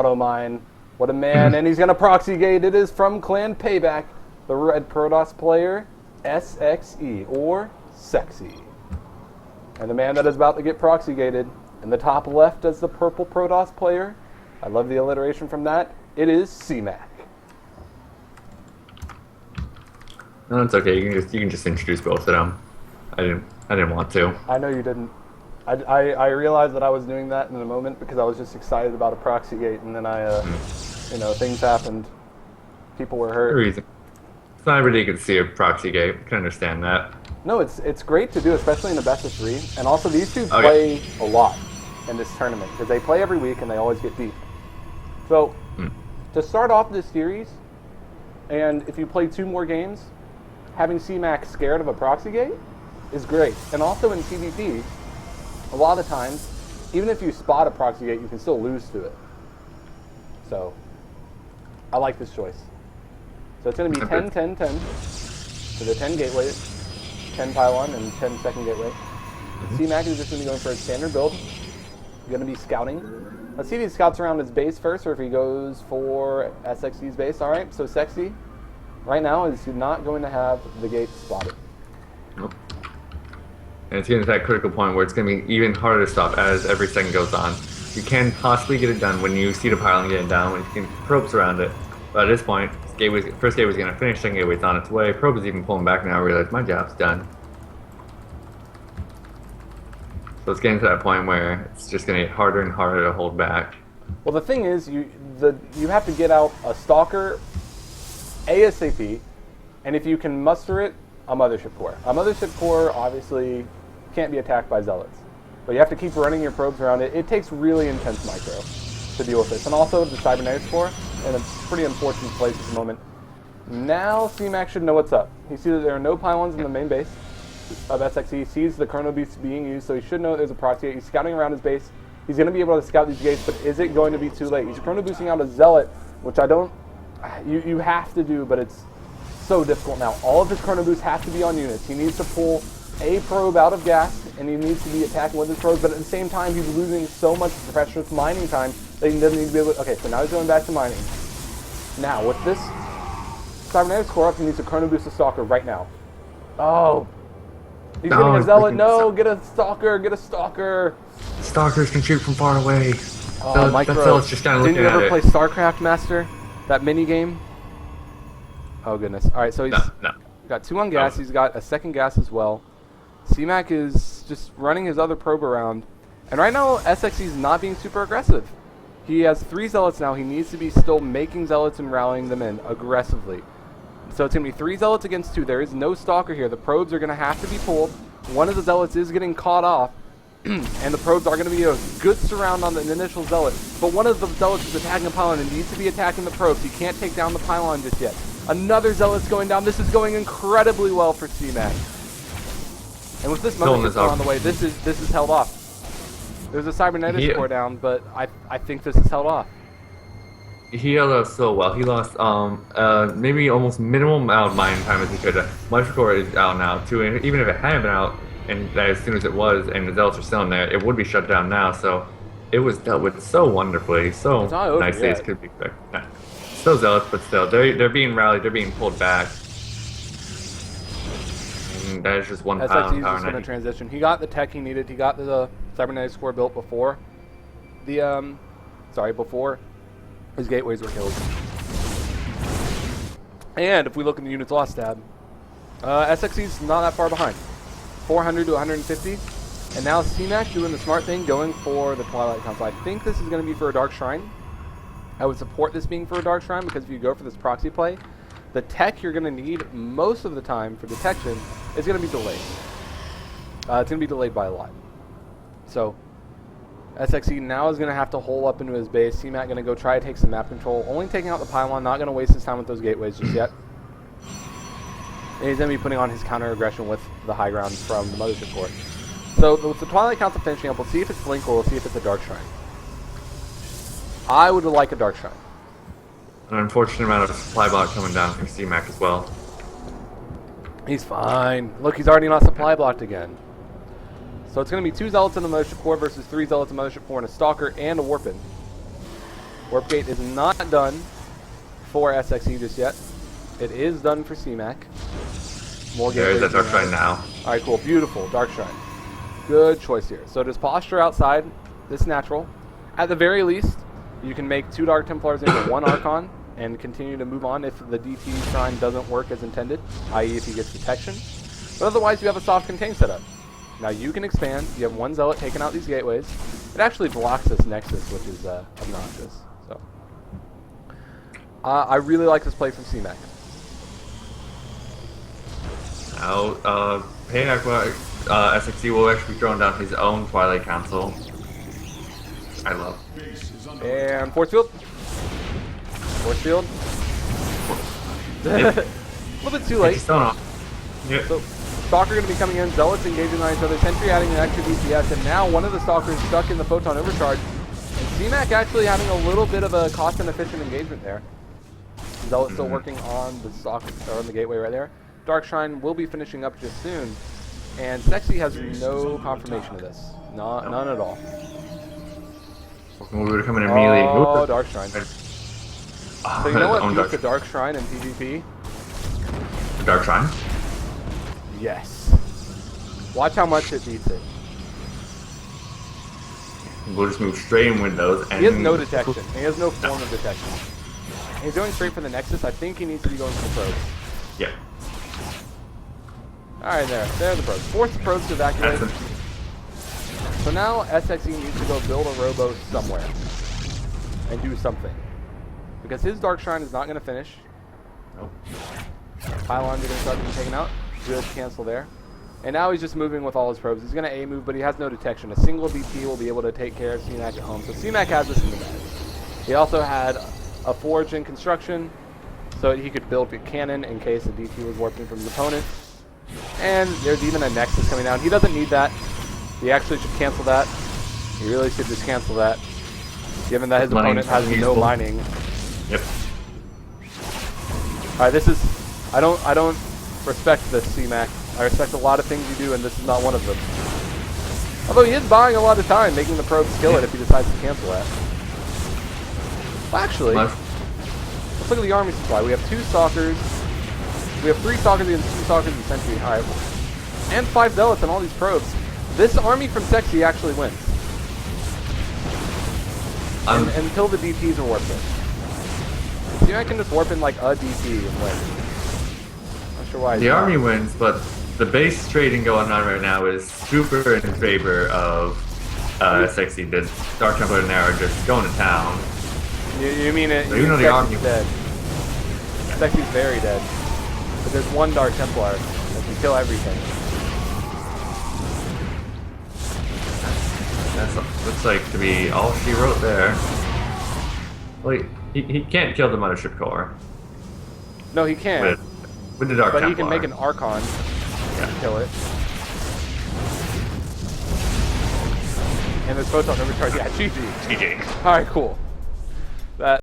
auto mine. What a man, and he's going to proxy gate. It is from Clan Payback, the red Protoss player, SXE, or Sexy. And the man that is about to get proxy gated, in the top left as the purple Protoss player, I love the alliteration from that, it is CMAC. No, it's okay. You can just introduce both of them. I didn't want to. I know you didn't. I realized that I was doing that in a moment because I was just excited about a proxy gate, and then things happened. People were hurt. Reason. It's not everybody can see a proxy gate. I can understand that. No, it's great to do, especially in a best of 3. And also, these two play a lot in this tournament because they play every week and they always get deep. So, to start off this series, and if you play 2 more games, having CMAC scared of a proxy gate is great. And also in PvP, a lot of times, even if you spot a proxy gate, you can still lose to it. So, I like this choice. So it's going to be 10, 10, 10. So the 10 gateways, 10 pylon, and 10 second gateway. CMAC is just going to be going for a standard build. Going to be scouting. Let's see if he scouts around his base first, or if he goes for SXE's base. All right, so Sexy, right now, is not going to have the gate spotted. Nope. And it's getting to that critical point where it's going to be even harder to stop as every second goes on. You can possibly get it done when you see the pylon getting down, when you can probes around it. But at this point, first gateway's going to finish, second gateway's on its way. Probe is even pulling back now, I realize my job's done. So it's getting to that point where it's just going to get harder and harder to hold back. Well, the thing is, you have to get out a Stalker ASAP, and if you can muster it, a Mothership Core. A Mothership Core, obviously, can't be attacked by Zealots. But you have to keep running your probes around it. It takes really intense micro to deal with this. And also the Cybernetics Core in a pretty unfortunate place at the moment. Now CMAC should know what's up. He sees that there are no pylons in the main base of SXE. He sees the Chrono Beast being used, so he should know there's a proxy gate. He's scouting around his base. He's going to be able to scout these gates, but is it going to be too late? He's Chrono Boosting out a Zealot, which I don't... You have to do, but it's so difficult now. All of his Chrono Boosts have to be on units. He needs to pull a probe out of gas, and he needs to be attacking with his probes, but at the same time, he's losing so much professional mining time that he doesn't need to be able to... Okay, so now he's going back to mining. Now, with this Cybernetics Core up, he needs to Chrono Boost the Stalker right now. Oh. He's getting a Zealot. No, get a Stalker, get a Stalker. Stalkers can shoot from far away. Oh, Micro. Zealot's just kind of looking at it. Didn't you ever play StarCraft Master? That mini game? Oh, goodness. All right, so he's got 2 on gas. He's got a second gas as well. CMAC is just running his other probe around. And right now, SXE is not being super aggressive. He has 3 Zealots now. He needs to be still making Zealots and rallying them in aggressively. So it's going to be 3 Zealots against 2. There is no Stalker here. The probes are going to have to be pulled. One of the Zealots is getting caught off. And the probes are going to be a good surround on the initial Zealot. But one of the Zealots is attacking a pylon and needs to be attacking the probes. He can't take down the pylon just yet. Another Zealot's going down. This is going incredibly well for CMAC. And with this Mothership Core on the way, this is held off. There's a Cybernetics Core down, but I think this is held off. He held up so well. He lost maybe almost minimum amount of mining time as he could. Mothership Core is out now too, and even if it hadn't been out, and as soon as it was, and the Zealots are still in there, it would be shut down now. So it was dealt with so wonderfully, so nicely as could be quick. Nah. Still Zealots, but still, they're being rallied, they're being pulled back. And that is just one pile of power. SXE is just going to transition. He got the tech he needed. He got the Cybernetics Core built before the before his gateways were killed. And if we look in the units lost tab, SXE's not that far behind. 400 to 150. And now CMAC doing the smart thing, going for the Twilight Council. I think this is going to be for a Dark Shrine. I would support this being for a Dark Shrine because if you go for this proxy play, the tech you're going to need most of the time for detection is going to be delayed. It's going to be delayed by a lot. So SXE now is going to have to hole up into his base. CMAC going to go try to take some map control. Only taking out the pylon, not going to waste his time with those gateways just yet. And he's going to be putting on his counter aggression with the high ground from the Mothership Core. So with the Twilight Council finishing up, we'll see if it's Blink or we'll see if it's a Dark Shrine. I would like a Dark Shrine. An unfortunate amount of supply block coming down from CMAC as well. He's fine. Look, he's already not supply blocked again. So it's going to be 2 Zealots in the Mothership Core versus 3 Zealots in the Mothership Core and a Stalker and a Warpin. Warp Gate is not done for SXE just yet. It is done for CMAC. More There is a Dark Shrine now. Alright, cool. Beautiful. Dark Shrine. Good choice here. So does Posture outside. This natural. At the very least, you can make 2 Dark Templars into 1 Archon and continue to move on if the DT Shrine doesn't work as intended, i.e. if he gets detection. But otherwise, you have a soft contain setup. Now you can expand. You have 1 Zealot taking out these gateways. It actually blocks this Nexus, which is obnoxious. So, I really like this play from CMAC. Now, Payback SXE will actually be throwing down his own Twilight Council. I love. And Force Field. Force Field. Yep. A little bit too late. Yep. So, Stalker going to be coming in, Zealots engaging on each other, Sentry adding an extra DPS, and now one of the Stalkers stuck in the Photon Overcharge. And CMAC actually having a little bit of a cost and efficient engagement there. Zealot still working on the Stalker, or on the gateway right there. Dark Shrine will be finishing up just soon, and Sexy has no confirmation of this. None at all. We were coming immediately. Oh, Dark Shrine. Oh, So you know what beats the Dark Shrine in PvP? The Dark Shrine? Yes. Watch how much it beats it. We'll just move straight in Windows. And He has no detection. He has no form of detection. He's going straight for the Nexus. I think he needs to be going for the probes. Yeah. Alright, there are the probes. Force the probes to evacuate. So now SXE needs to go build a robo somewhere and do something. Because his Dark Shrine is not going to finish. Nope. Pylons are going to start being taken out. Good cancel there. And now he's just moving with all his probes. He's going to A move, but he has no detection. A single DP will be able to take care of CMAC at home. So CMAC has this in the bag. He also had a forge in construction, so he could build a cannon in case a DT was warping from his opponent. And there's even a Nexus coming down. He doesn't need that. He actually should cancel that. He really should just cancel that, given that his opponent has no mining. Yep. Alright, this is... I don't respect this, CMAC. I respect a lot of things you do, and this is not one of them. Although he is buying a lot of time, making the probes kill it if he decides to cancel that. Well, actually, let's look at the army supply. We have 2 Stalkers. We have 3 Stalkers and 2 Stalkers and Sentry. Alright. And 5 Zealots on all these probes. This army from Sexy actually wins. Until the DPs are warped in. See, I can just warp in like a DP and win. Not sure why. The army wins, but the base trading going on right now is super in favor of Sexy. The Dark Templar and there are just going to town. You mean it? So even though the army dead. Sexy's very dead. But there's 1 Dark Templar that can kill everything. That looks like to be all she wrote there. Well, he can't kill the Mothership Core. No, he can. With the Dark Templar. But he can make an Archon and kill it. And there's Photon Overcharge. Yeah, GG. GG. Alright, cool.